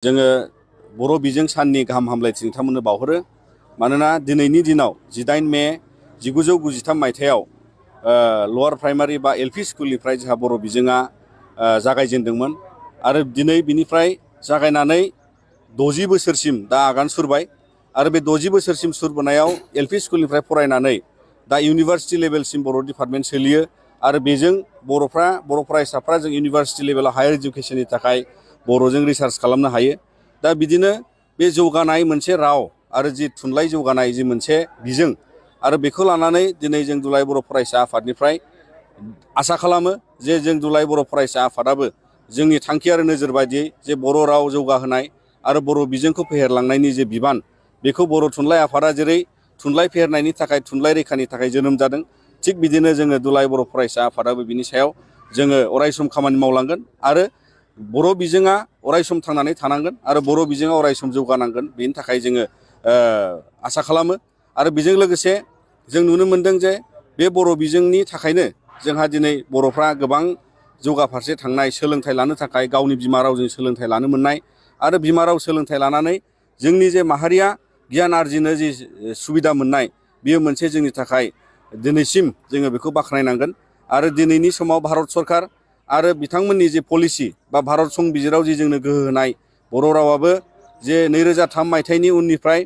जोङो बर' बिजों साननि गाहाम हामलायथि नोंथांमोननो बावहरो। मानोना दिनैनि दिनाव 18 मे 1993 मायथाइयाव लवार प्राइमारि बा एलपि स्कुलनिफ्राय जोंहा बर' बिजोङा जागायजेनदोंमोन आरो दिनै बिनिफ्राय जागायनानै 60 बोसोरसिम दा आगान सुरबाय आरो बे 60 बोसोरसिम सुरबोनायाव एलपि स्कुलनिफ्राय फरायनानै दा इउनिभार्सिटि लेभेलसिम बर' डिपार्टमेन्ट सोलियो आरो बेजों बर' फरायसाफ्रा जों इउनिभार्सिटि लेभेलाव हायार इडुकेसननि थाखाय बर'जों रिसार्च खालामनो हायो। दा बिदिनो बे जौगानाय मोनसे राव आरो जि थुनलाइ जौगानाय जि मोनसे बिजों आरो बेखौ लानानै दिनै जों दुलाराय बर' फरायसा आफादनिफ्राय आसा खालामो जे जों दुलाराय बर' फरायसा आफादाबो जोंनि थांखि आरो नोजोर बायदियै जे बर' राव जौगाहोनाय आरो बर' बिजोंखौ फेहेरलांनायनि जे बिबान बेखौ बर' थुनलाइ आफादा जेरै थुनलाइ फेहेरनायनि थाखाय थुनलाइ रैखानि थाखाय जोनोम जादों, थिग बिदिनो जोङो दुलाराय बर' फरायसा आफादाबो बिनि सायाव जोङो अरायसम खामानि मावलांगोन आरो बर' बिजोङा अरायसम थांनानै थानांगोन आरो बर' बिजोङा अरायसम जौगानांगोन। बेनि थाखाय जोङो आसा खालामो आरो बेजों लोगोसे जों नुनो मोनदों जे बे बर' बिजोंनि थाखायनो जोंहा दिनै बर'फ्रा गोबां जौगाफारसे थांनाय, सोलोंथाइ लानो थाखाय गावनि बिमा रावजों सोलोंथाइ लानो मोननाय आरो बिमा राव सोलोंथाइ लानानै जोंनि जे माहारिया गियान आरजिनो जि सुबिदा मोननाय, बियो मोनसे जोंनि थाखाय दिनैसिम जोङो बेखौ बाख्नायनांगोन। आरो दिनैनि समाव भारत सरकार आरो बिथांमोननि जे पलिसि बा भारत संबिजिराव जि जोंनो गोहो होनाय बर' रावाबो जे 2003 मायथाइनि उननिफ्राय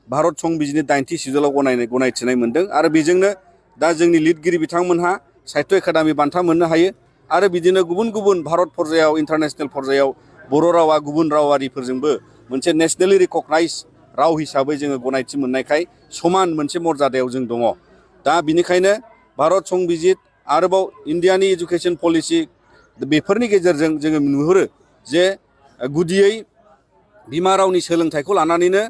भारत संबिजिरनि 80 सिदुलाव गनायथिनाय मोनदों आरो बेजोंनो दा जोंनि लिरगिरि बिथांमोनहा साहित्य एकाडेमि बान्था मोननो हायो आरो बिदिनो गुबुन गुबुन भारत पर्यायाव, इन्टारनेशनेल पर्यायाव बर' रावा गुबुन रावारिफोरजोंबो मोनसे नेसनेलि रिकगनाइज राव हिसाबै जोङो गनायथि मोननायखाय समान मोनसे मर्यादायाव जों दङ। दा बिनिखायनो भारत संबिजित आरोबाव इन्डियानि एजुकेसन पलिसि बेफोरनि गेजेरजों जोङो नुहुरो जे गुदियै बिमा रावनि सोलोंथाइखौ लानानैनो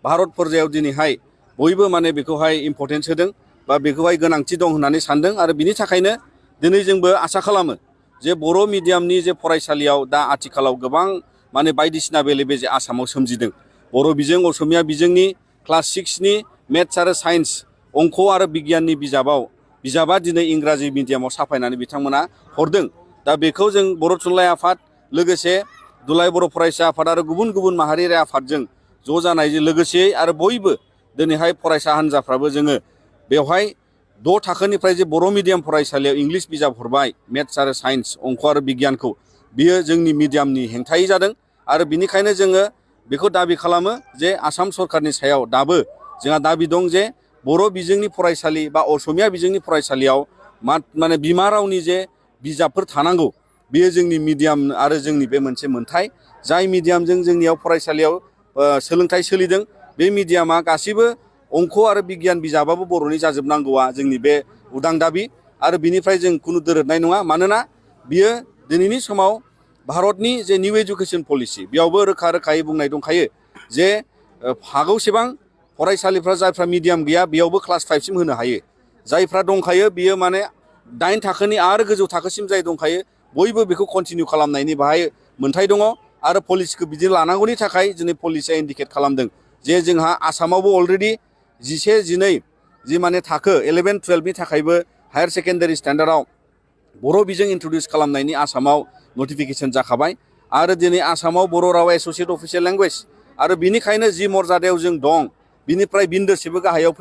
भारत पर्यायाव दिनैहाय बयबो माने बेखौहाय इम्परटेन्स होदों बा बेखौहाय गोनांथि दं होननानै सानदों आरो बिनि थाखायनो दिनै जोंबो आसा खालामो जे बर' मिडियामनि जे फरायसालियाव दा आथिखालाव गोबां माने बायदिसिना बेले-बेजे आसामाव सोमजिदों। बर' बिजों, असमिया बिजोंनि क्लास 6नि मेथ्स आरो साइन्स, अंख आरो बिगियाननि बिजाबा दिनै इंराजि मिडियामाव साफायनानै बिथांमोना हरदों। दा बेखौ जों बर' थुनलाइ आफाद लोगोसे दुलाराय बर' फरायसा आफाद आरो गुबुन गुबुन माहारियारि आफादजों ज' जानायजों लोगोसेयै आरो बयबो दिनैहाय फरायसा हान्जाफ्राबो जोङो बेवहाय 6 थाखोनिफ्राय जे बर' मिडियाम फरायसालियाव इंलिस बिजाब हरबाय, मेथ्स आरो साइन्स, अंख आरो बिगियानखौ, बियो जोंनि मिडियामनि हेंथायै जादों आरो बिनिखायनो जोङो बेखौ दाबि खालामो जे आसाम सरकारनि सायाव दाबो जोंहा दाबि दं जे बर' बिजोंनि फरायसालि बा असमिया बिजोंनि फरायसालियाव माने बिमा रावनि जे बिजाबफोर थानांगौ, बेयो जोंनि मिडियाम आरो जोंनि बे मोनसे मोन्थाय। जाय मिडियामजों जोंनियाव फरायसालियाव सोलोंथाइ सोलिदों, बे मिडियामा गासैबो अंख आरो बिगियान बिजाबाबो बर'नि जाजोबनांगौआ जोंनि बे उदां दाबि आरो बिनिफ्राय जों खुनु दोरदनाय नङा। मानोना बियो दिनैनि समाव भारतनि जे निउ एजुकेसन पलिसि, बेयावबो रोखा रोखायै बुंनाय दंखायो जे हागौसेबां फरायसालिफ्रा जायफ्रा मिडियाम गैया बेयावबो क्लास 5सिम होनो हायो। जायफ्रा दंखायो बियो माने 8 थाखोनि आरो गोजौ थाखोसिम जाय दंखायो बयबो बेखौ कन्टिनिउ खालामनायनि बाहाय मोन्थाय दङ आरो पलिसिखौ बिदि लानांगौनि थाखाय दिनै पलिसिया इन्डिकेट खालामदों जे जोंहा आसामावबो अलरेडि 11, 12 जि माने थाखो 11, 12नि थाखायबो हायार सेकेन्डारि स्टेन्डार्डआव बर' बिजों इन्ट्रडिउस खालामनायनि आसामाव नटिफिकेसन जाखाबाय आरो दिनै आसामाव बर' रावा एस'सियेट अफिसियेल लेंगुवेज आरो बिनिखायनो जि मर्यादायाव जों दं बिनिफ्राय बिन्दोसेबो गाहायाव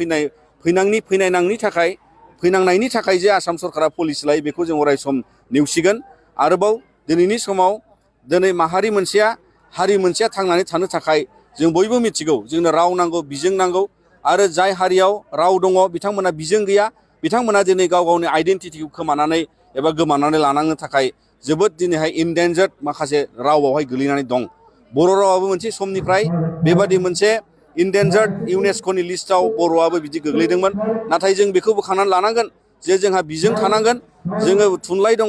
फैनांनायनि थाखाय जे आसाम सरकारा पलिसि लायो बेखौ जों अरायसम नेवसिगोन। आरोबाव दिनैनि समाव दिनै माहारि मोनसेया, हारि मोनसेया थांनानै थानो थाखाय जों बयबो मिथिगौ जोंनो राव नांगौ, बिजों नांगौ आरो जाय हारियाव राव दङ बिथांमोना बिजों गैया, बिथांमोना दिनै गाव गावनि आइडेन्टिटिखौ खोमानानै एबा गोमानानै लानांनो थाखाय जोबोद दिनैहाय इन्डेन्जार्ड माखासे रावावहाय गोलैनानै दं। बर' रावाबो मोनसे समनिफ्राय बेबादि मोनसे इन्डेन्जार्ड इउनेस्क'नि लिस्टआव बर'आबो बिदि गोग्लैदोंमोन। नाथाय जों बेखौ बोखांनानै लानांगोन जे जोंहा बिजों थानांगोन, जोङो थुनलाइ दङ,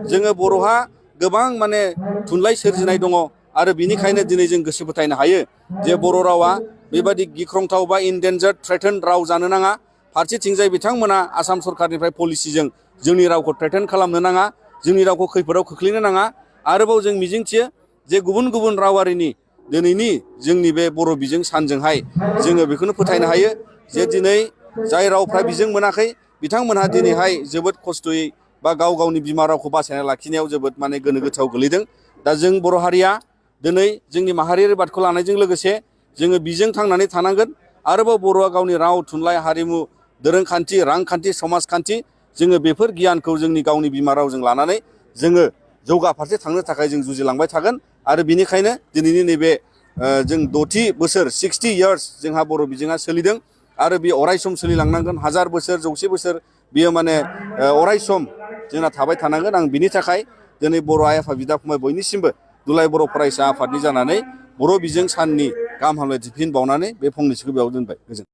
जोङो बर'हा गोबां माने थुनलाइ सोरजिनाय दङ आरो बिनिखायनो दिनै जों गोसो फोथायनो हायो जे बर' रावा बेबादि गिख्रंथाव बा इन्डेन्जार्ड थ्रेटेन्ड राव जानो नाङा। फारसेथिंजाय बिथांमोना आसाम सरकारनिफ्राय पलिसिजों जोंनि रावखौ थ्रेटेन्ड खालामनो नाङा, जोंनि रावखौ खैफोदाव खोख्लैनो नाङा। आरोबाव जों मिजिंथियो जे गुबुन गुबुन रावारिनि दिनैनि जोंनि बे बर' बिजों सानजोंहाय जोङो बेखौनो फोथायनो हायो जे दिनै जाय रावफ्रा बिजों मोनाखै बिथांमोनहा दिनैहाय जोबोद खस्थ'यै बा गाव गावनि बिमा रावखौ बासायना लाखिनायाव जोबोद माने गोनो गोथोआव गोलैदों। दा जों बर' हारिया दिनै जोंनि माहारियारि बादखौ लानायजों लोगोसे जोङो बिजों थांनानै थानांगोन। आरोबाव बर'आ गावनि राव थुनलाइ हारिमु दोरोंखान्थि रांखान्थि समाजखान्थि जोङो बेफोर गियानखौ जोंनि गावनि बिमा रावजों लानानै जोङो जौगाफारसे थांनो थाखाय जों जुजिलांबाय थागोन। आरो बिनिखायनो दिनैनि नैबे जों 60 बोसोर 60 इयार्स जोंहा बर' बिजोङा सोलिदों आरो बे अरायसम सोलिलांनांगोन। 1000 बोसोर 100 बोसोर बियो माने अरायसम जोंना थाबाय थानांगोन। आं बिनि थाखाय दिनै बर' आइ आफा बिदा फंबाय बयनिसिमबो दुलाराय बर' फरायसा आफादनि जानानै बर' बिजों साननि गाहाम हामलायथि फिन बावनानै बे फंनैसोखौ बेयाव दोनबाय। गोजोन्थों।